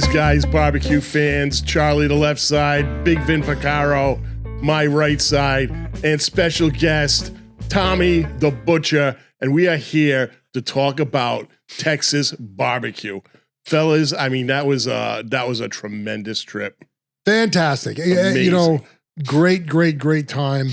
guys, barbecue fans, Charlie the left side, Big Vin Picaro, my right side, and special guest, Tommy the Butcher, and we are here to talk about Texas barbecue. Fellas, I mean, that was a tremendous trip. Fantastic. Amazing. You know, great time.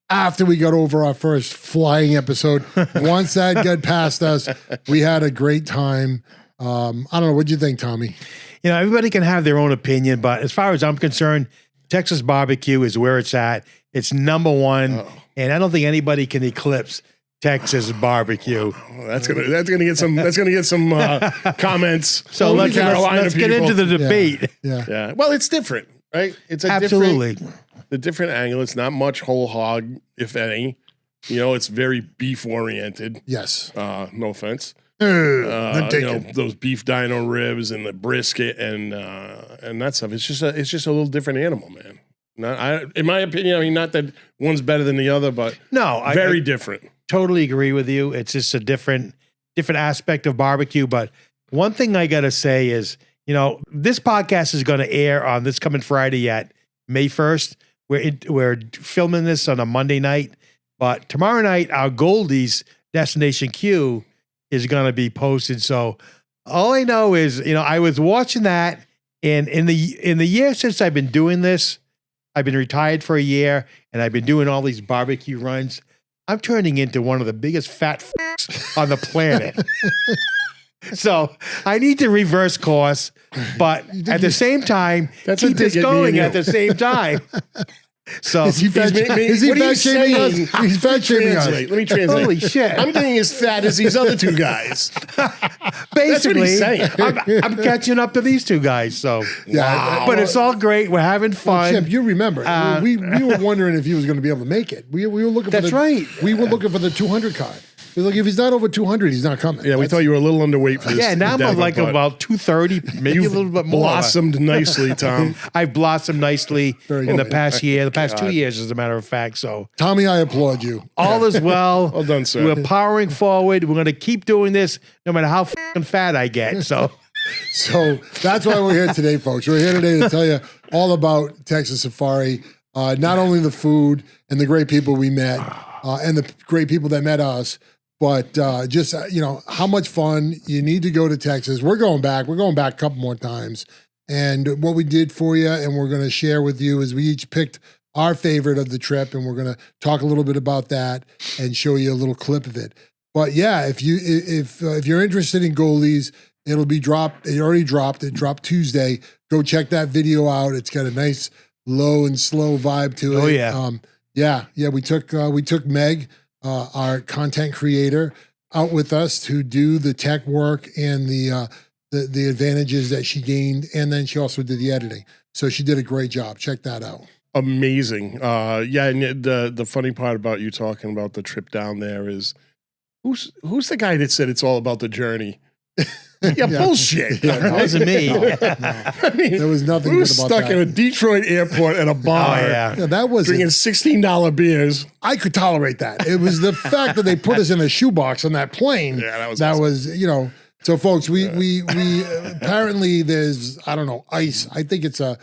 After we got over our first flying episode, once that got past us, we had a great time. I don't know. What'd you think, Tommy? You know, everybody can have their own opinion, but as far as I'm concerned, Texas barbecue is where it's at. It's number one, and I don't think anybody can eclipse Texas barbecue. That's gonna get some comments. So let's get into the debate. Yeah. Well, it's different, right? It's Absolutely. The different angle. It's not much whole hog, if any. You know, it's very beef oriented. Yes. No offense. You know, those beef dino ribs and the brisket and that stuff. It's just a little different animal, man. In my opinion, I mean, not that one's better than the other, but very different. Totally agree with you. It's just a different aspect of barbecue. But one thing I gotta say is, you know, this podcast is going to air on this coming Friday at May 1st. We're filming this on a Monday night, but tomorrow night our Goldie's Destination Q is going to be posted. So all I know is, you know, I was watching that, and in the year since I've been doing this, I've been retired for a year, and I've been doing all these barbecue runs. I'm turning into one of the biggest fat f***s on the planet. So I need to reverse course, but at the same time, keep this going at the same time. So is he fat shaming us? He's fat shaming us. Let me translate. Holy shit! I'm getting as fat as these other two guys. Basically, That's what he's saying. I'm catching up to these two guys. So Yeah, but it's all great. We're having fun. Chip, you remember we were wondering if he was going to be able to make it. We were looking. That's right. We were looking for the 200 card. Like, if he's not over 200, he's not coming. Yeah, we thought you were a little underweight for this. Yeah, now I'm like about 230, maybe a little bit more. Blossomed nicely, Tom. I've blossomed nicely in the past year, the past 2 God. years, as a matter of fact. So, Tommy, I applaud you. all is well. Well done, sir. We're powering forward. We're going to keep doing this no matter how fucking fat I get. So, So that's why we're here today, folks. We're here today to tell you all about Texas Safari. Not only the food and the great people we met, and the great people that met us, but just, you know, how much fun. You need to go to Texas. We're going back. We're going back a couple more times. And what we did for you and we're going to share with you is we each picked our favorite of the trip, and we're going to talk a little bit about that and show you a little clip of it. But yeah, if you're interested in Goldie's, it'll be dropped. It already dropped. It dropped Tuesday. Go check that video out. It's got a nice low and slow vibe to it. Oh yeah. Yeah. We took Meg, our content creator, out with us to do the tech work and the advantages that she gained, and then she also did the editing. So she did a great job. Check that out. Amazing. Yeah, and the funny part about you talking about the trip down there is who's the guy that said it's all about the journey? Yeah, bullshit. that wasn't me. I mean, There was nothing we were good about stuck that. in a Detroit airport at a bar. Oh, yeah. Yeah, that was Drinking $16 beers. I could tolerate that. It was the fact that they put us in a shoebox on that plane. Yeah, that was that awesome. was, you know. So, folks, we apparently there's, I don't know, ice. I think it's a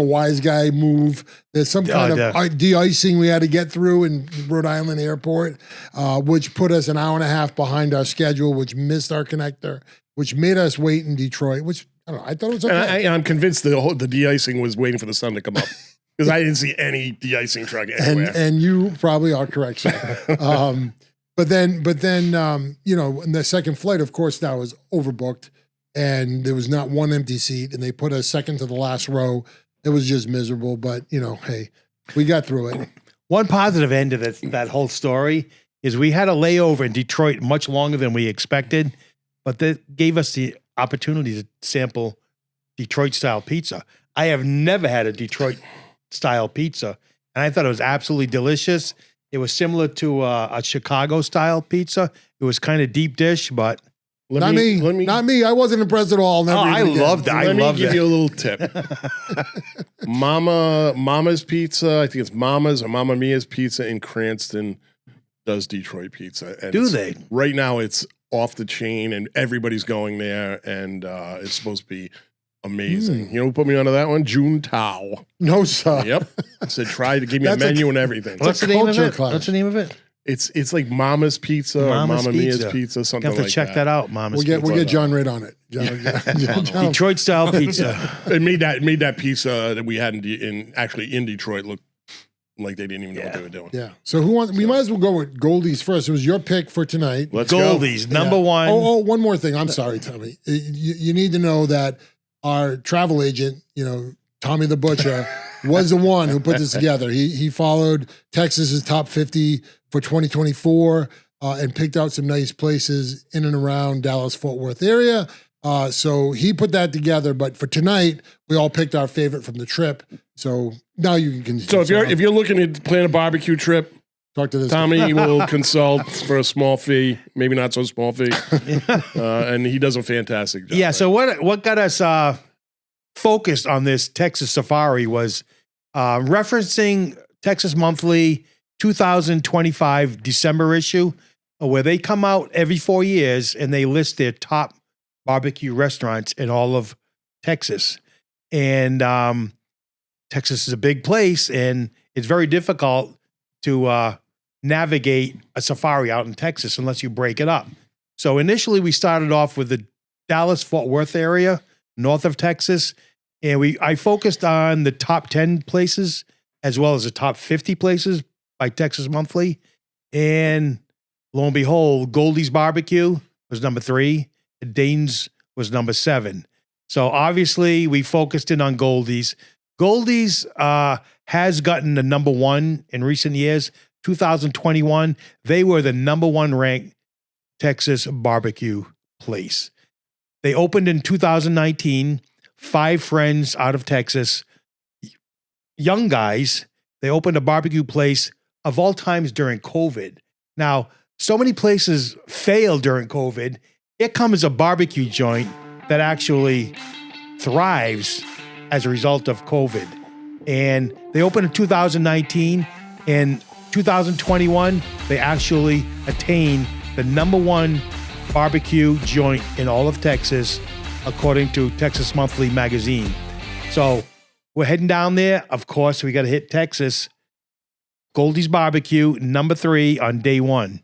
wise guy move. There's some kind of de-icing we had to get through in Rhode Island Airport, which put us an hour and a half behind our schedule, which missed our connector, which made us wait in Detroit. Which I don't know. I thought it was okay. And I'm convinced the de-icing was waiting for the sun to come up because I didn't see any de-icing truck anywhere. And you probably are correct, sir. But then, you know, in the second flight, of course, now was overbooked, and there was not one empty seat, and they put us second to the last row. It was just miserable, but you know, hey, we got through it. One positive end to that whole story is we had a layover in Detroit much longer than we expected, but that gave us the opportunity to sample Detroit-style pizza. I have never had a Detroit-style pizza, and I thought it was absolutely delicious. It was similar to a Chicago-style pizza. It was kind of deep dish, but Not me. I wasn't impressed at all. I loved it. Let me give you a little tip. Mama's Pizza, I think it's Mama's or Mamma Mia's Pizza in Cranston does Detroit pizza. And Do they? Right now it's off the chain and everybody's going there, and it's supposed to be amazing. You know who put me onto that one? June Tao. No, sir. Yep. I said, try to give me a That's a- menu and everything. What's the name of culture it? clash. What's the name of it? It's like Mama's Pizza or Mama's Mama Mia's Pizza. Pizza, something You have to like check that out, Mama's We'll Pizza. get John right on it. John, Detroit style pizza. It made that pizza that we had in Detroit look like they didn't even know what they were doing. yeah. So who wants? We might as well go with Goldie's first. It was your pick for tonight. Let's go. Goldie's number one. Oh, one more thing. I'm sorry, Tommy. You need to know that our travel agent, Tommy the Butcher, was the one who put this together. He followed Texas's top 50 for 2024 and picked out some nice places in and around Dallas-Fort Worth area. So he put that together. But for tonight, we all picked our favorite from the trip. So now you can continue. So if you're looking to plan a barbecue trip, talk to this Tommy will consult for a small fee, maybe not so small fee, and he does a fantastic job. Yeah. So what got us focused on this Texas Safari was referencing Texas Monthly 2025 December issue, where they come out every 4 years and they list their top barbecue restaurants in all of Texas. And Texas is a big place, and it's very difficult to navigate a safari out in Texas unless you break it up. So initially we started off with the Dallas-Fort Worth area, north of Texas, and I focused on the top 10 places as well as the top 50 places by Texas Monthly. And lo and behold, Goldie's Barbecue was number 3, and Dayne's was number 7. So obviously we focused in on Goldie's. Goldie's has gotten the number 1 in recent years. 2021, they were the number 1 ranked Texas barbecue place. They opened in 2019, 5 friends out of Texas, young guys. They opened a barbecue place of all times during COVID. Now, so many places failed during COVID. Here comes a barbecue joint that actually thrives as a result of COVID. And they opened in 2019, and 2021, they actually attained the number 1 barbecue joint in all of Texas, according to Texas Monthly magazine. So we're heading down there. Of course, we got to hit Texas. Goldie's Barbecue, number 3 on day 1.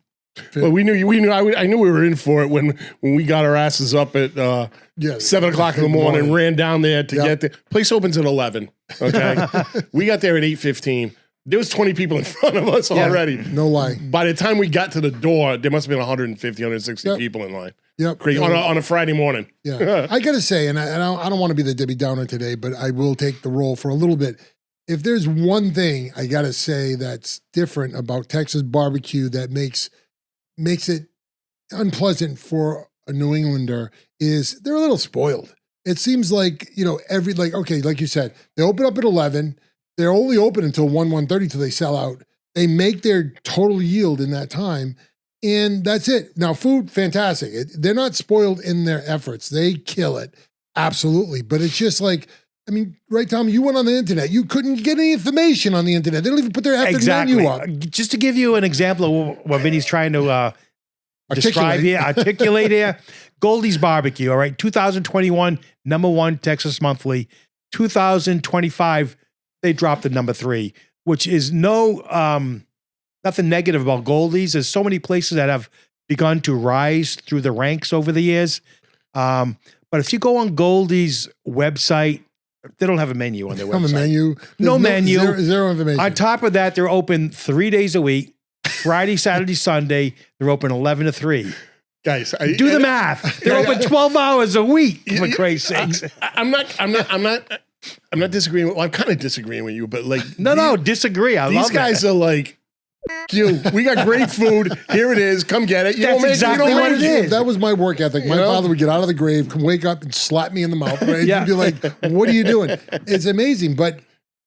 Well, I knew we were in for it when we got our asses up at 7 o'clock in the morning and ran down there to get there. Place opens at 11. Okay. We got there at 8:15. There was 20 people in front of us already. No lie. By the time we got to the door, there must have been 150, 160 people in line. Yep. Crazy. On a Friday morning. Yeah. I got to say, and I don't want to be the Debbie Downer today, but I will take the role for a little bit. If there's one thing I got to say that's different about Texas barbecue that makes it unpleasant for a New Englander is they're a little spoiled. It seems like, like you said, they open up at 11. They're only open until 1:30 till they sell out. They make their total yield in that time, and that's it. Now, food, fantastic. They're not spoiled in their efforts. They kill it, absolutely. But it's just like, right, Tom, you went on the internet. You couldn't get any information on the internet. They don't even put their effing menu up. Just to give you an example of what Vinny's trying to articulate here. Goldie's Barbecue, all right, 2021, number 1, Texas Monthly. 2025, they dropped to number 3, which is nothing negative about Goldie's. There's so many places that have begun to rise through the ranks over the years. But if you go on Goldie's website, they don't have a menu on their website. No menu. Zero information. On top of that, they're open 3 days a week. Friday, Saturday, Sunday. They're open 11 to 3. Guys, do the math. They're open 12 hours a week, for Christ's sakes. I'm not disagreeing. Well, I'm kind of disagreeing with you, but disagree. These guys are like, we got great food. Here it is. Come get it. That's exactly what it is. That was my work ethic. My father would get out of the grave, come wake up and slap me in the mouth. Right? You'd be like, what are you doing? It's amazing, but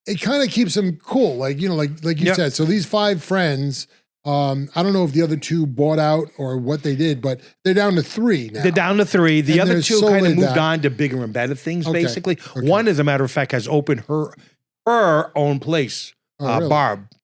it kind of keeps them cool. Like you said. So these 5 friends, I don't know if the other 2 bought out or what they did, but they're down to 3 now. They're down to 3. The other 2 kind of moved on to bigger and better things, basically. Okay. One, as a matter of fact, has opened her own place. Really?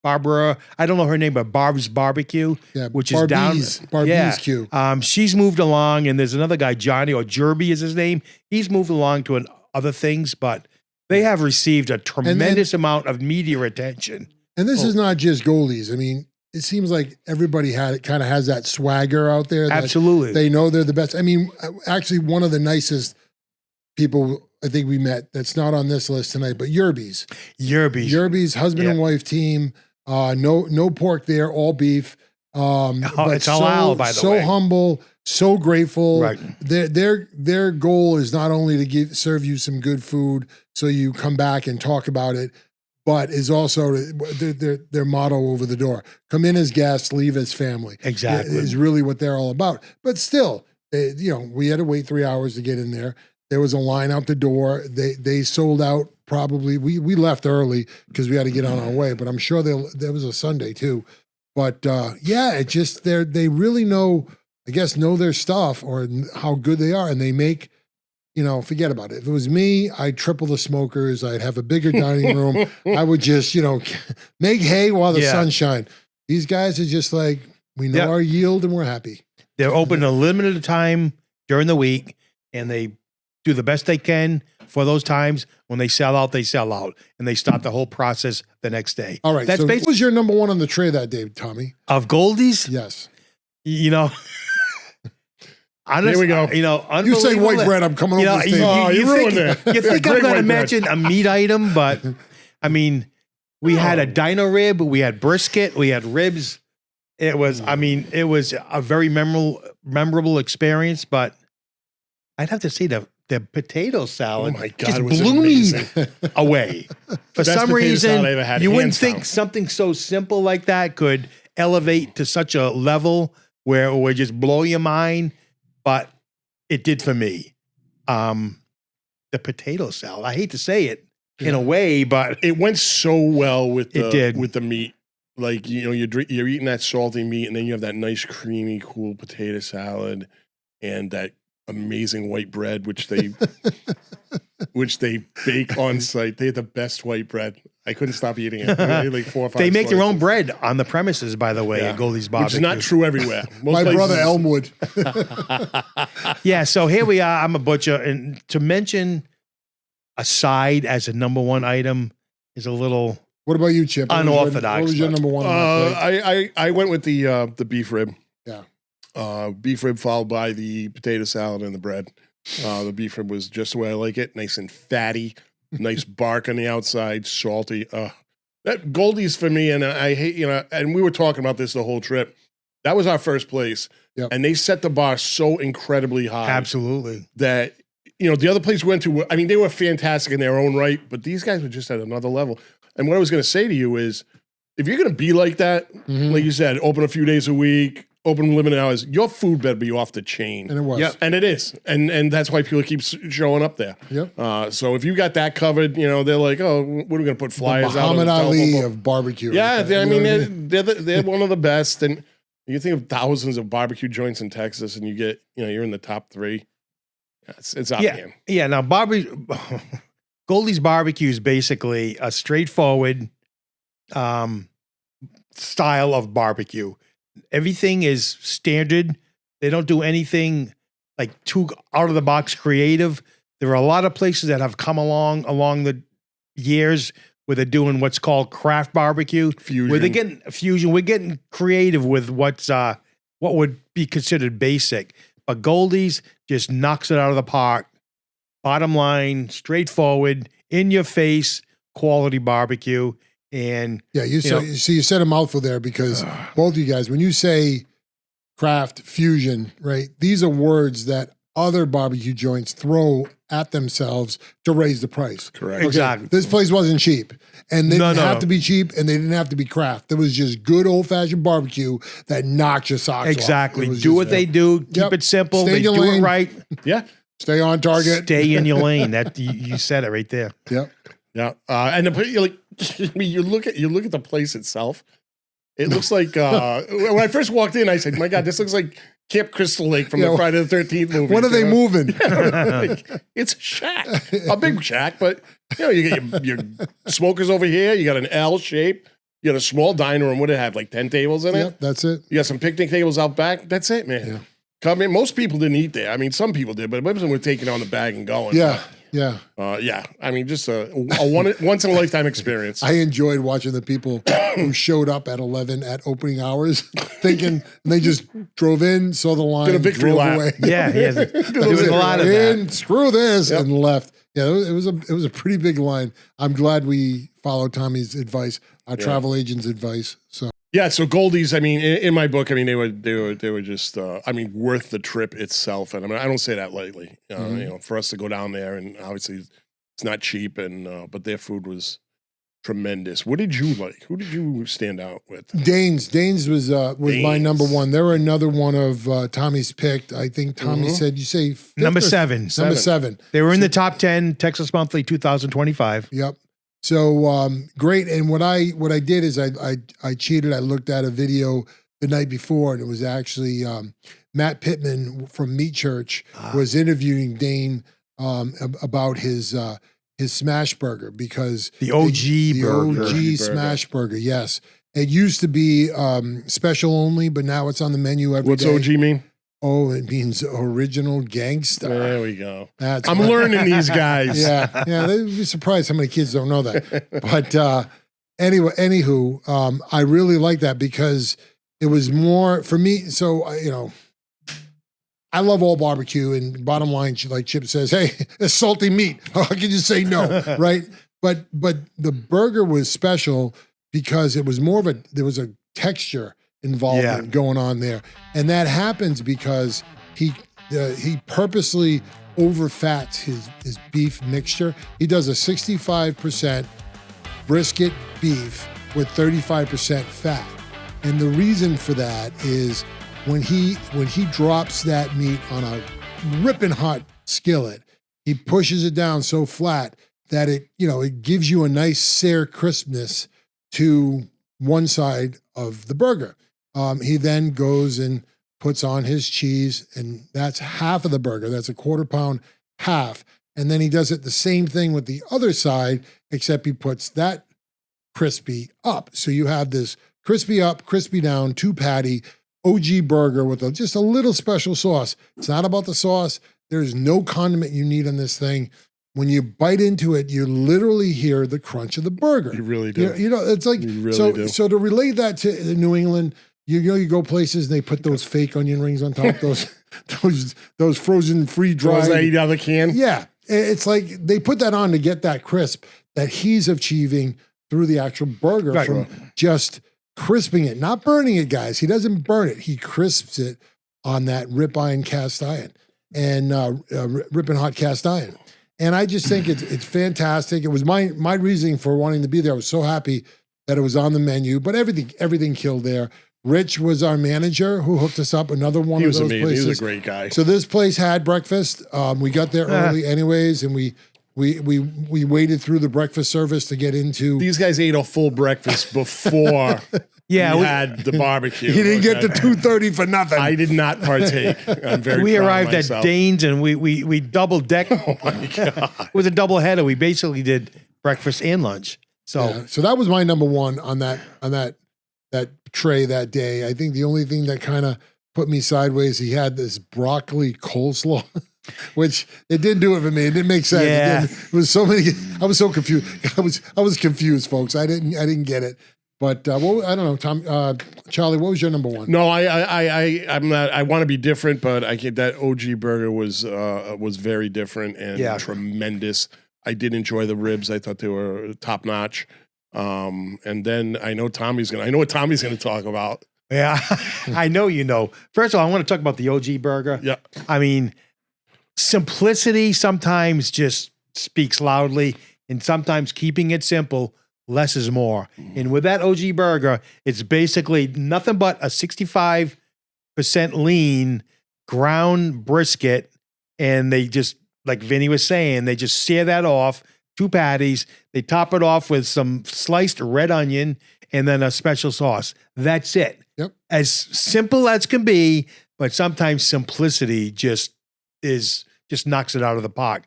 Barbara, I don't know her name, but Barb's Barbecue, which is down. Barbie's Q. She's moved along, and there's another guy, Johnny, or Jerby is his name. He's moved along to other things, but they have received a tremendous amount of media attention. And this is not just Goldie's. I mean, it seems like everybody kind of has that swagger out there. Absolutely. They know they're the best. I mean, actually, one of the nicest people I think we met that's not on this list tonight, but Yerby's. Yerby's husband and wife team. No pork there, all beef. But it's halal, by the way. So humble, so grateful. Right. Their goal is not only to serve you some good food so you come back and talk about it, but is also their motto over the door. Come in as guests, leave as family. Exactly. Is really what they're all about. But still, we had to wait 3 hours to get in there. There was a line out the door. They sold out probably. We left early because we had to get on our way, but I'm sure there was a Sunday too. But it just they really know their stuff or how good they are, and they make, forget about it. If it was me, I'd triple the smokers. I'd have a bigger dining room. I would just make hay while the sun shines. These guys are just like, we know our yield and we're happy. They're open a limited time during the week, and they do the best they can for those times. When they sell out, and they start the whole process the next day. All right. That's what was your number one on the tray that day, Tommy? Of Goldie's? Yes. Honestly, here we go. You say white bread, I'm coming over the stage. You ruined it. You think I'm going to mention a meat item, but I mean, we had a dino rib, we had brisket, we had ribs. It was a very memorable experience, but I'd have to say the potato salad just blew me away. For some reason, you wouldn't think something so simple like that could elevate to such a level where it would just blow your mind, but it did for me. The potato salad, I hate to say it in a way, but it went so well with the meat. Like, you're eating that salty meat, and then you have that nice, creamy, cool potato salad and that amazing white bread, which they bake on site. They had the best white bread. I couldn't stop eating it. Like 4 or 5 They make slices. their own bread on the premises, by the way, at Goldie's BBQ. Which is not true everywhere. My brother Elmwood. Yeah, so here we are. I'm a butcher. And to mention a side as a number one item is a little... What about you, Chip? Unorthodox. What was your number one? I went with the beef rib. Yeah. Beef rib followed by the potato salad and the bread. The beef rib was just the way I like it. Nice and fatty. Nice bark on the outside. Salty. That Goldie's for me, and I hate, and we were talking about this the whole trip. That was our first place. Yep. And they set the bar so incredibly high. Absolutely. That, the other place we went to, they were fantastic in their own right, but these guys were just at another level. And what I was going to say to you is, if you're going to be like that, like you said, open a few days a week, open limited hours, your food better be off the chain. And it was. Yep. And it is. And that's why people keep showing up there. Yep. So if you got that covered, they're like, oh, what are we going to put flyers out? Muhammad Ali of barbecue. Yeah. They're one of the best. And you think of thousands of barbecue joints in Texas, and you get, you're in the top 3. It's out here. Yeah. Now, Goldie's BBQ is basically a straightforward style of barbecue. Everything is standard. They don't do anything like too out of the box creative. There are a lot of places that have come along the years where they're doing what's called craft barbecue. Fusion. Where they're getting fusion. We're getting creative with what would be considered basic. But Goldie's just knocks it out of the park. Bottom line, straightforward, in your face, quality barbecue. And you said a mouthful there, because both of you guys, when you say craft, fusion, right? These are words that other barbecue joints throw at themselves to raise the price. Correct. Okay, Exactly. This place wasn't cheap, and they didn't have to be cheap, and they didn't have to be craft. It was just good old-fashioned barbecue that knocked your socks off. Exactly. Do what they do. Keep it simple. Stay in They your do lane. it right. Yeah. Stay on target. Stay in your lane. That you said it right there. Yep. Yeah. And you're like, you look at the place itself. It looks like when I first walked in, I said, "My God, this looks like Camp Crystal Lake from the Friday the 13th movie." When are they moving? It's a shack, a big shack, but you get your smokers over here. You got an L shape. You got a small dining room. What did it have? Like 10 tables in it. Yep, that's it. You got some picnic tables out back. That's it, man. Yeah. Come in. Most people didn't eat there. I mean, some people did, but most of them were taking on the bag and going. Yeah. Yeah. Yeah. I mean, just a once in a lifetime experience. I enjoyed watching the people who showed up at 11 at opening hours, thinking, and they just drove in, saw the line, Did a victory drove lap. away. Yeah, there was a lot of in, that. screw this, and left. Yeah, it was a pretty big line. I'm glad we followed Tommy's advice, our travel agent's advice. So Yeah, so Goldie's, I mean, in my book, I mean, they were just, I mean, worth the trip itself. And I mean, I don't say that lightly. You know, for us to go down there, and obviously it's not cheap, and but their food was tremendous. What did you like? Who did you stand out with? Dayne's was my number one. They were another one of Tommy's picked. I think Tommy said, you say fifth Number or- 7. Number 7. They were in the top 10, Texas Monthly 2025. Yep. So great. And what I did is I cheated. I looked at a video the night before, and it was actually Matt Pittman from Meat Church was interviewing Dayne about his smash burger, because The OG burger. OG smash burger. Yes, it used to be special only, but now it's on the menu every What's day. OG mean? Oh, it means original gangster. There we go. That's I'm right. learning these guys. Yeah, they'd be surprised how many kids don't know that. But anywho, I really like that because it was more for me. So you know, I love all barbecue, and bottom line, like Chip says, hey, it's salty meat. How can you say no, right? But the burger was special because it was more of there was a texture involvement going on there, and that happens because he purposely overfats his beef mixture. He does a 65% brisket beef with 35% fat, and the reason for that is when he drops that meat on a ripping hot skillet, he pushes it down so flat that it gives you a nice sear crispness to one side of the burger. He then goes and puts on his cheese, and that's half of the burger. That's a 1/4 pound half. And then he does it the same thing with the other side, except he puts that crispy up. So you have this crispy up, crispy down, 2-patty OG burger with just a little special sauce. It's not about the sauce. There's no condiment you need on this thing. When you bite into it, you literally hear the crunch of the burger. You really do. You know, it's like, You really do. So to relate that to New England, you go places and they put those fake onion rings on top, those frozen free dried. Was that eat out of the can? Yeah, it's like they put that on to get that crisp that he's achieving through the actual burger from just crisping it, not burning it, guys. He doesn't burn it; he crisps it on that rip iron cast iron and ripping hot cast iron. And I just think it's fantastic. It was my reasoning for wanting to be there. I was so happy that it was on the menu, but everything killed there. Rich was our manager who hooked us up. Another one of those amazing. places. He was a great guy. So this place had breakfast. We got there early, anyways, and we waited through the breakfast service to get into. These guys ate a full breakfast before we had the barbecue. He didn't get to 2:30 for nothing. I did not partake. I'm very We proud of arrived at myself. Dayne's and we double decked. Oh my God. It was a double header. We basically did breakfast and lunch. So So that was my number one on that tray that day. I think the only thing that kind of put me sideways, he had this broccoli coleslaw, which it didn't do it for me. It didn't make sense. Yeah. It was so many. I was so confused. I was confused, folks. I didn't get it. But I don't know, Tom, Charlie, what was your number one? No, I'm not. I want to be different, but I get that OG burger was very different and tremendous. I did enjoy the ribs. I thought they were top notch. And then I know what Tommy's gonna talk about. yeah, I know you know. First of all, I want to talk about the OG burger. Yeah. I mean, simplicity sometimes just speaks loudly, and sometimes keeping it simple, less is more. And with that OG burger, it's basically nothing but a 65% lean ground brisket, and they just, like Vinny was saying, they just sear that off, 2 patties, they top it off with some sliced red onion and then a special sauce. That's it. Yep. As simple as can be, but sometimes simplicity just knocks it out of the park.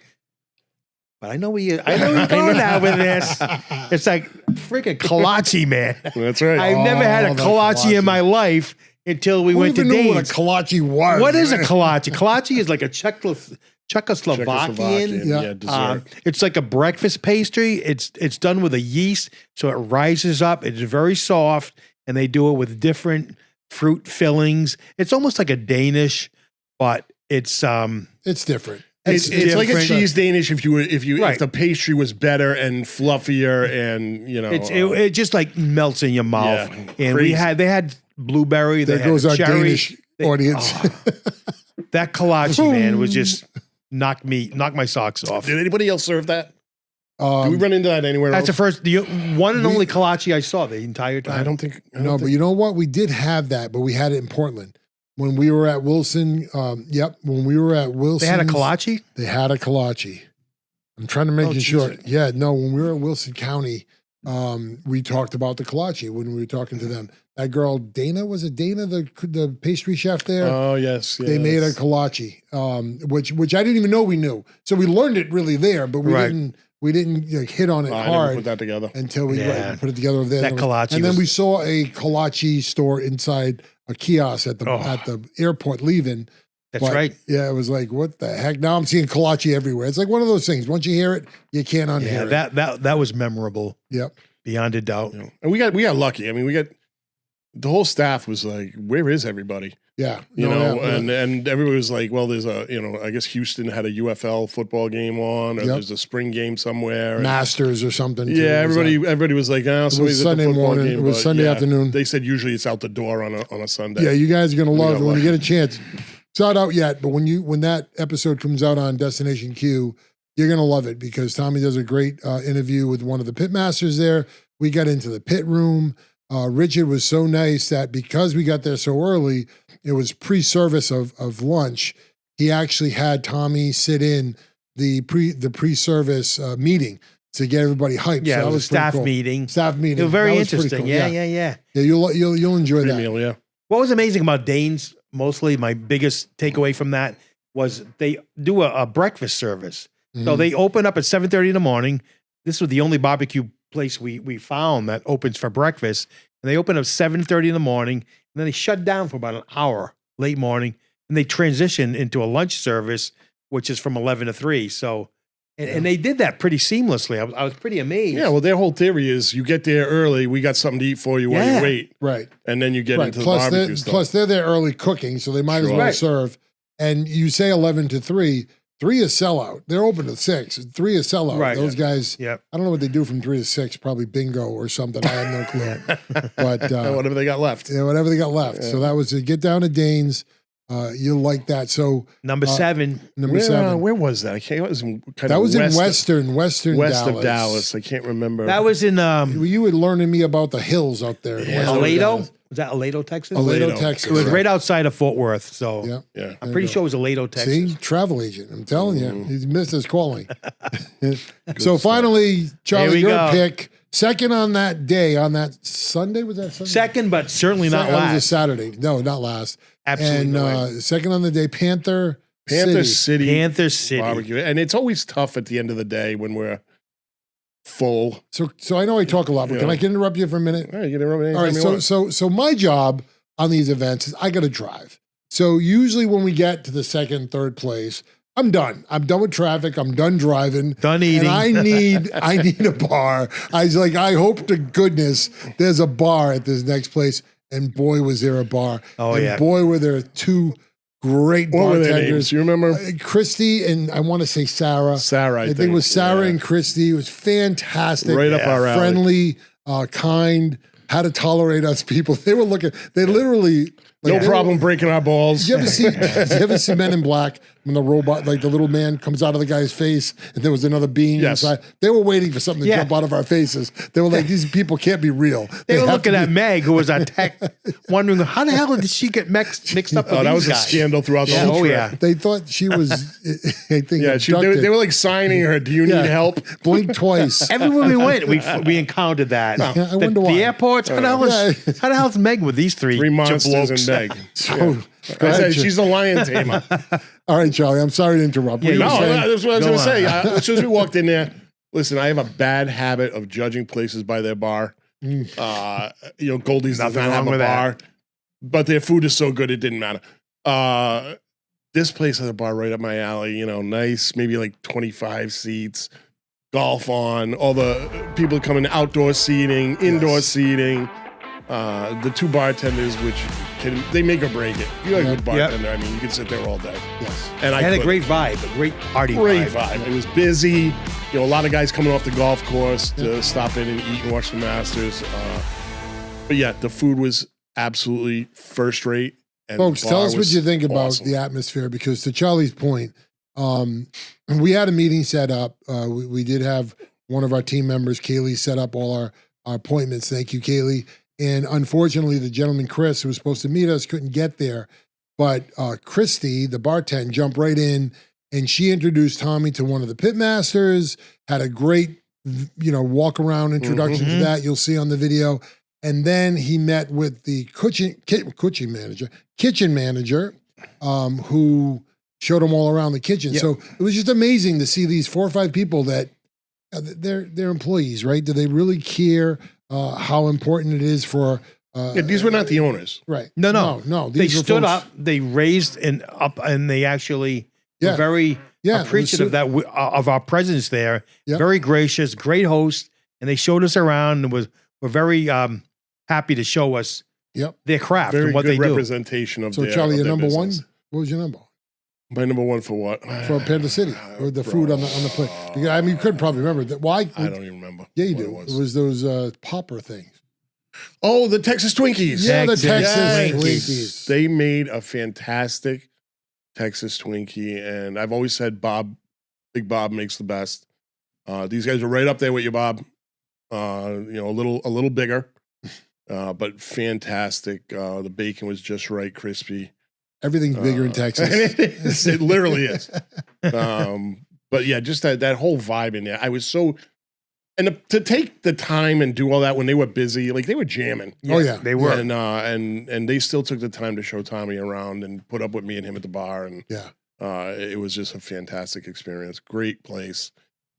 But I know where you're going now with this. It's like freaking kolache, man. That's right. I've never had a that kolache in kolache. my life until we Who went to even knew what a Dayne's. kolache was? What is a kolache? Kolache is like a Czechoslovakian. Yeah. Dessert. It's like a breakfast pastry. It's done with a yeast, so it rises up. It's very soft, and they do it with different fruit fillings. It's almost like a Danish, but it's different. It's like a different. cheese Danish if Right. if the pastry was better and fluffier and it just like melts in your mouth. Yeah, And crazy. they had blueberry. They There goes had our cherry. Danish audience. That kolache, man, was just knocked my socks off. Did anybody else serve that? Do we run into that anywhere That's else? the one and only kolache I saw the entire time. I don't think. No, but you know what? We did have that, but we had it in Portland. When we were at Wilson, when we were at Wilson, They had a kolache? They had a kolache. I'm trying to make it short. Jesus. Yeah, no, when we were at Wilson County, we talked about the kolache when we were talking to them. That girl, Dana, was it Dana, the pastry chef there? Oh yes, They made a kolache, which I didn't even know we knew. So we learned it really there, but we didn't like, hit on it I never hard put that together. until we Yeah. put it together there. That kolache and then was- we saw a kolache store inside a kiosk at the airport leaving. That's But, right. Yeah, it was like, what the heck? Now I'm seeing kolache everywhere. It's like one of those things. Once you hear it, you can't unhear Yeah, it. that was memorable Yep. beyond a doubt. And we got lucky. I mean, the whole staff was like, "Where is everybody?" Yeah. You No, know, yeah, and everybody was like, "Well, there's I guess Houston had a UFL football game on, or Yep. there's a spring game somewhere." And- Masters or something. too. yeah, It was everybody was like, "Oh, It somebody's was at the Sunday football morning. game," It was but Sunday yeah, afternoon. They said usually it's out the door on a Sunday. Yeah, you guys are gonna love it got when you lucky. get a chance. It's not out yet, but when that episode comes out on Destination Q, you're gonna love it because Tommy does a great interview with one of the pit masters there. We got into the pit room. Richard was so nice that because we got there so early, it was pre-service of lunch. He actually had Tommy sit in the pre-service meeting to get everybody hyped. Yeah, so it that was a pretty staff cool. meeting. Staff meeting. It was very That pretty interesting. cool. Yeah. Yeah, you'll enjoy Free that. meal, yeah. What was amazing about Dayne's, mostly my biggest takeaway from that, was they do a breakfast service. So Mhm. they open up at 7:30 in the morning. This was the only barbecue place we found that opens for breakfast. And they open up 7:30 in the morning, and then they shut down for about an hour late morning, and they transition into a lunch service, which is from 11 to 3. So, and they did that pretty seamlessly. I was pretty amazed. Yeah, well, their whole theory is you get there early, we got something to eat for you while Yeah. you wait, Right. and then you get Right. into the Plus, barbecue stuff. plus they're there early cooking, so they might as Sure. well Right. serve. And you say 11 to 3. 3 is sellout. They're open to 6. 3 is sellout. Right. Those guys, Yep. I don't know what they do from 3 to 6. Probably bingo or something. I have no clue. But Whatever they got left. yeah, whatever they got left. So that was it. Get down to Dayne's. You'll like that. So Number 7. number 7. Where was that? I can't. It was in kind That of was west in western west Dallas. of Dallas. I can't remember. That was in You were learning me about the hills out there. in Yeah. western Aledo. Dallas. Was that Aledo, Texas? Aledo, Aledo. Texas. It was right outside of Fort Worth. So Yeah. yeah. I'm pretty sure it was Aledo, Texas. See, travel agent. I'm telling you, Mm-hmm. he's missed his calling. So finally, Charlie, Here we your go. pick. Second on that day, on that Sunday, was that Sunday? Second, but certainly not That was a last. Saturday. No, not last. Absolutely And no way. second on the day, Panther Panther City. City Panther City. barbecue, and it's always tough at the end of the day when we're full. So I know I talk a lot, but can Yeah. I interrupt you for a minute? All right, you can interrupt me All right. anytime you want. So my job on these events is I got to drive. So usually when we get to the second, third place, I'm done. I'm done with traffic. I'm done driving. Done eating. And I need a bar. I was like, I hope to goodness there's a bar at this next place. And boy, was there a bar. Oh, and yeah. boy, were there two great What were their names? bartenders. You remember? Christy and I want to say Sarah. Sarah, I think it was Sarah Yeah. and Christy. It was fantastic. Right up our alley. Friendly, kind, how to tolerate us people. They were looking, they literally. No they problem breaking our balls. Did you ever see Men in Black when the robot, like the little man comes out of the guy's face and there was another being Yes. inside? They were waiting for something to Yeah. jump out of our faces. They were like, these people can't be real. They were have looking to at be- Meg, who was on tech, wondering how the hell did she get mixed up with Oh, that these was a guys? scandal throughout the Yeah, whole oh, trip. yeah. They thought she was, I think, Yeah, they were like signing her. Do you Yeah. need help? blink twice. Everywhere we went, we encountered that. Yeah, I wonder why. The airports. How the hell is Meg with these three? Three monsters jablokes? and Meg. So, go I ahead, said Jim. she's a lion tamer. All right, Charlie, I'm sorry to interrupt. What Yeah, were you No, saying? that's what I was Go going to say. on. As soon as we walked in there, listen, I have a bad habit of judging places by their bar. Goldie's does Nothing not have wrong a with bar, but their food is so good it didn't matter. this place has a bar right up my alley, you know, nice, maybe like 25 seats, golf on, all the people coming, outdoor seating, indoor seating. The two bartenders, which they make or break it. If you're a good bartender, I mean, you can sit there all day. Yes. And I had a great vibe, a great party vibe. It was busy. You know, a lot of guys coming off the golf course to stop in and eat and watch the Masters. But yeah, the food was absolutely first rate. And folks, tell us what you think about awesome. the atmosphere, because to Charlie's point, we had a meeting set up. We did have one of our team members, Kaylee, set up all our appointments. Thank you, Kaylee. And unfortunately, the gentleman, Chris, who was supposed to meet us, couldn't get there. But Christy, the bartender, jumped right in, and she introduced Tommy to one of the pit masters, had a great, walk around introduction to that. You'll see on the video. And then he met with the kitchen manager, who showed him all around the kitchen. Yep. So it was just amazing to see these 4 or 5 people that they're employees, right? Do they really care how important it is for? These were not the owners, right? No. They stood folks, up, they raised up, and they actually were very appreciative of our presence there. Yep. Very gracious, great host, and they showed us around and were very happy to show us their craft and what they do. Representation of. So Charlie, your number one. What was your number? My number one for what? For Panther City, or the food on the plate. I mean, you could probably remember that. Why? I don't even remember. Yeah, you do. It was those popper things. Oh, the Texas Twinkies. Yeah, the Texas Twinkies. They made a fantastic Texas Twinkie, and I've always said Big Bob makes the best. These guys are right up there with you, Bob. A little bigger, but fantastic. The bacon was just right, crispy. Everything's bigger in Texas. It literally is. But yeah, just that whole vibe in there. I was so, and to take the time and do all that when they were busy, like they were jamming. Oh yeah, they were. And they still took the time to show Tommy around and put up with me and him at the bar. And it was just a fantastic experience. Great place.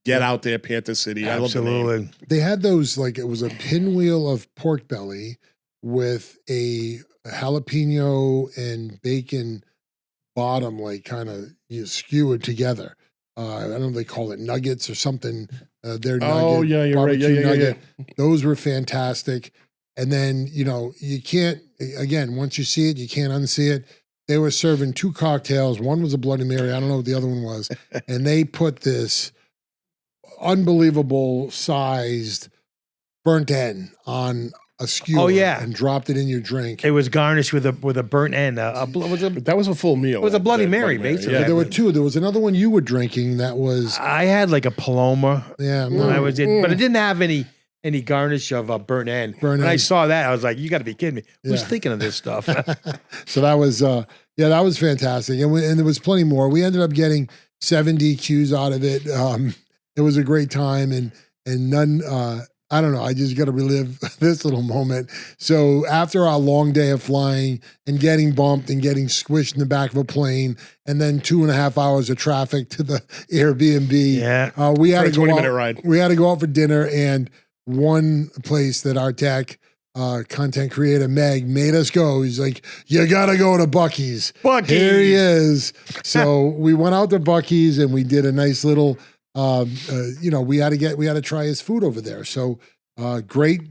Get out there, Panther City. Absolutely. I love the name. They had those, like, it was a pinwheel of pork belly with a jalapeno and bacon bottom, like kind of skewered together. I don't know if they call it nuggets or something. Their nugget. Oh, yeah, you're right. Yeah. Those were fantastic. And then, you can't, again, once you see it, you can't unsee it. They were serving 2 cocktails. One was a Bloody Mary. I don't know what the other one was. And they put this unbelievable sized burnt end on a skewer and dropped it in your drink. It was garnished with a burnt end. That was a full meal. It was a Bloody Mary, basically. Yeah. There were 2. There was another one you were drinking that was... I had like a Paloma. Yeah. But it didn't have any garnish of a burnt end. When I saw that, I was like, you got to be kidding me. Who's thinking of this stuff? So that was, that was fantastic. And there was plenty more. We ended up getting 7 DQs out of it. It was a great time, and none, I don't know, I just got to relive this little moment. So after our long day of flying and getting bumped and getting squished in the back of a plane, and then 2.5 hours of traffic to the Airbnb, we had to go 20-minute ride. We had to go out for dinner, and one place that our tech content creator Meg made us go. He's like, you gotta go to Buc-ee's. Here he is. So we went out to Buc-ee's and we did a nice little we had to try his food over there. So great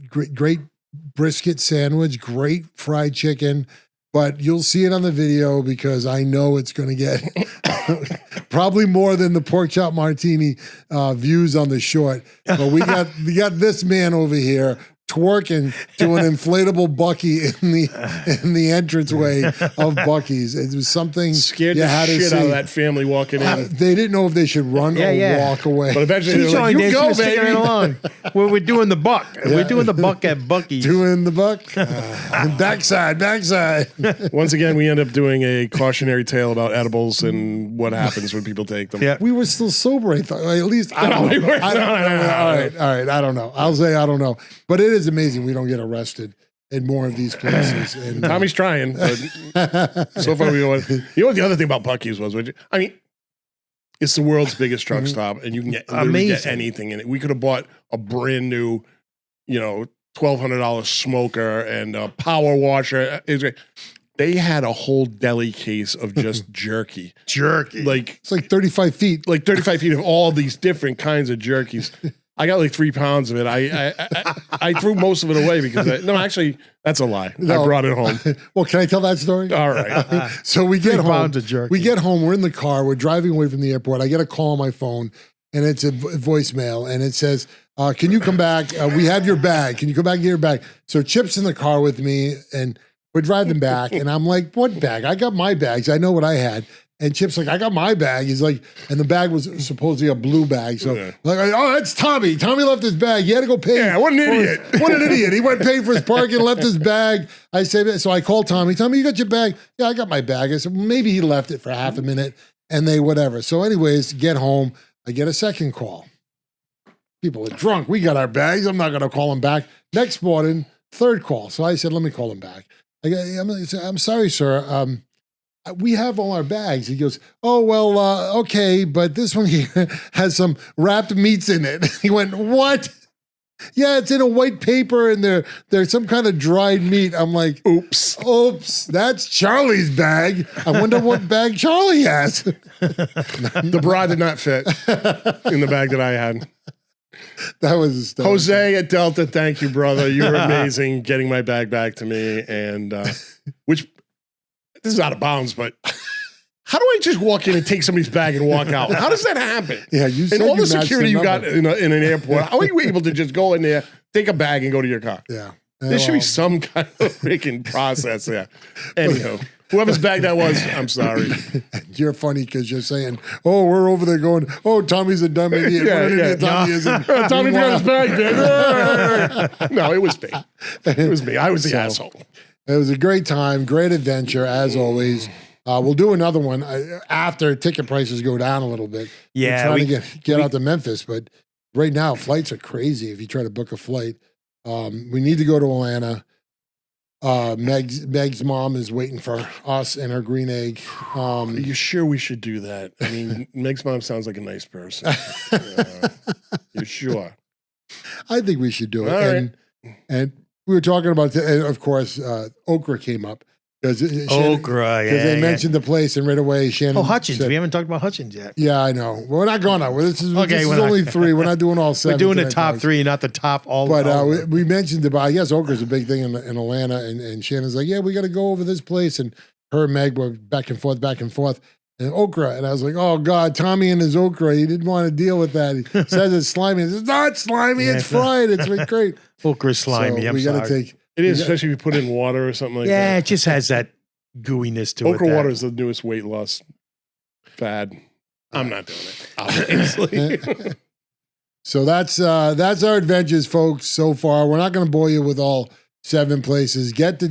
brisket sandwich, great fried chicken, but you'll see it on the video because I know it's going to get probably more than the pork chop martini views on the short. But we got this man over here twerking to an inflatable Buc-ee in the entranceway of Buc-ee's. It was something scared the shit out of that family walking in. They didn't know if they should run or walk away. But eventually they're like, you go, baby. Along. We're doing the buck. Yeah. We're doing the buck at Buc-ee's. Doing the buck. Backside. Once again, we end up doing a cautionary tale about edibles and what happens when people take them. Yeah. We were still sober, I thought. At least I don't know. All right. I don't know. I'll say I don't know. But it is amazing we don't get arrested in more of these places. And, Tommy's trying, but so far we don't. You know what the other thing about Buc-ee's was? I mean, it's the world's biggest truck stop, and you can literally get anything in it. We could have bought a brand new, $1,200 smoker and a power washer. they had a whole deli case of just jerky. Jerky. Like It's like 35 feet. 35 feet of all these different kinds of jerkies. I got like 3 pounds of it. I threw most of it away because actually that's a lie. No. I brought it home. Well, can I tell that story? All right. So we get 3 home. pounds of jerky. We get home. We're in the car. We're driving away from the airport. I get a call on my phone, and it's a voicemail, and it says, "Can you come back? We have your bag. Can you come back and get your bag?" So Chip's in the car with me, and we're driving back, and I'm like, "What bag? I got my bags. I know what I had." And Chip's like, "I got my bag." He's like, and the bag was supposedly a blue bag. So like, "Oh, that's Tommy. Tommy left his bag. He had to go pay." Yeah, what an idiot. What an idiot. He went pay for his parking, left his bag. I said, so I called Tommy. Tommy, you got your bag? Yeah, I got my bag. I said, maybe he left it for half a minute, and they whatever. So anyways, get home. I get a second call. People are drunk. We got our bags. I'm not going to call him back. Next morning, third call. So I said, let me call him back. I'm sorry, sir. We have all our bags. He goes, oh, well, okay, but this one here has some wrapped meats in it. He went, what? Yeah, it's in a white paper and there's some kind of dried meat. I'm like, oops, that's Charlie's bag. I wonder what bag Charlie has. The bra did not fit in the bag that I had. That was a story. Jose at Delta, thank you, brother. You were amazing getting my bag back to me. And which, this is out of bounds, but how do I just walk in and take somebody's bag and walk out? How does that happen? Yeah, you said and all you the matched security the you got number. in an airport, how are you able to just go in there, take a bag, and go to your car? Yeah. There should be some kind of freaking process there. Anyhow, whoever's bag that was, I'm sorry. You're funny because you're saying, oh, we're over there going, oh, Tommy's a dumb idiot. Yeah, What an yeah. idiot Tommy isn't. Tommy forgot his bag there. No, it was me. It was me. I was the asshole. It was a great time, great adventure, as always. We'll do another one after ticket prices go down a little bit. Yeah, We're trying to get out to Memphis, but right now flights are crazy if you try to book a flight. We need to go to Atlanta. Meg's mom is waiting for us and her green egg. Are you sure we should do that? I mean, Meg's mom sounds like a nice person. You're sure? I think we should do it. All right. And we were talking about, and of course, okra came up. Okra, Because they mentioned the place, and right away Shannon. Oh, Hutchins. said- We haven't talked about Hutchins yet. Yeah, I know. We're not going out. This is Okay, we're not. only 3. We're not doing all 7. We're doing the tonight, top folks. 3, not the top all. But all we mentioned about, I guess okra's a big thing in Atlanta, and Shannon's like, yeah, we got to go over this place, and her and Meg were back and forth, and okra, and I was like, oh God, Tommy and his okra, he didn't want to deal with that. He says it's slimy. It's not slimy. Yeah, it's fried. It's great. okra slimy. So I'm we got to sorry. take. It is, especially if you put it in water or something like Yeah, that. it just has that gooiness to Okra it. water is the newest weight loss fad. I'm not doing it, obviously. So that's our adventures, folks. So far, we're not going to bore you with all 7 places. Get to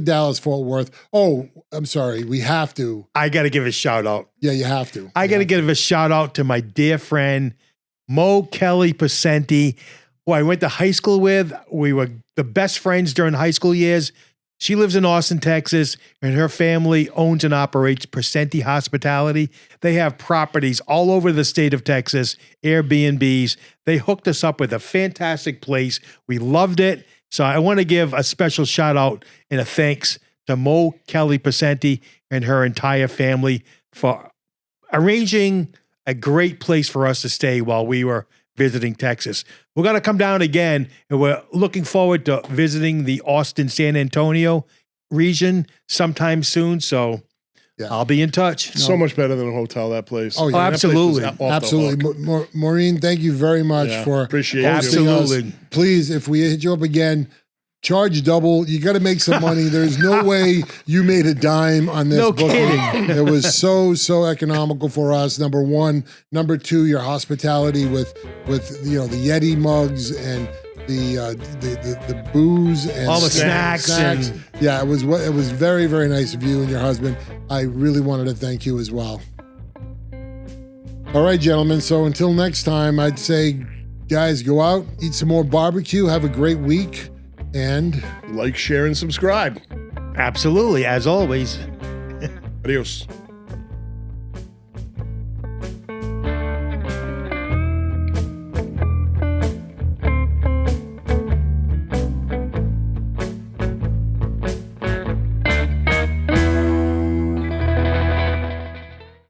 Dallas Fort Worth. Oh, I'm sorry, we have to. I got to give a shout out. Yeah, you have to. I got to give a shout out to my dear friend, Mo Kelly Pacenti, who I went to high school with. We were the best friends during high school years. She lives in Austin, Texas, and her family owns and operates Pacenti Hospitality. They have properties all over the state of Texas, Airbnbs. They hooked us up with a fantastic place. We loved it. So I want to give a special shout out and a thanks to Mo Kelly Pacenti and her entire family for arranging a great place for us to stay while we were visiting Texas. We're going to come down again, and we're looking forward to visiting the Austin, San Antonio region sometime soon. So Yeah. I'll be in touch. So much better than a hotel, that place. Oh, yeah. Oh, That place was absolutely. off the hook. Absolutely. Maureen, thank you very much Yeah, for appreciate hosting you. us. Absolutely. Please, if we hit you up again, charge double. You got to make some money. There's no way you made a dime on this No booking. kidding. It was so economical for us. Number one. Number two, your hospitality with the Yeti mugs and the booze and All the snacks and- yeah, it was very, very nice of you and your husband. I really wanted to thank you as well. All right, gentlemen. So until next time, I'd say, guys, go out, eat some more barbecue, have a great week, and Like, share, and subscribe. Absolutely, as always. Adios.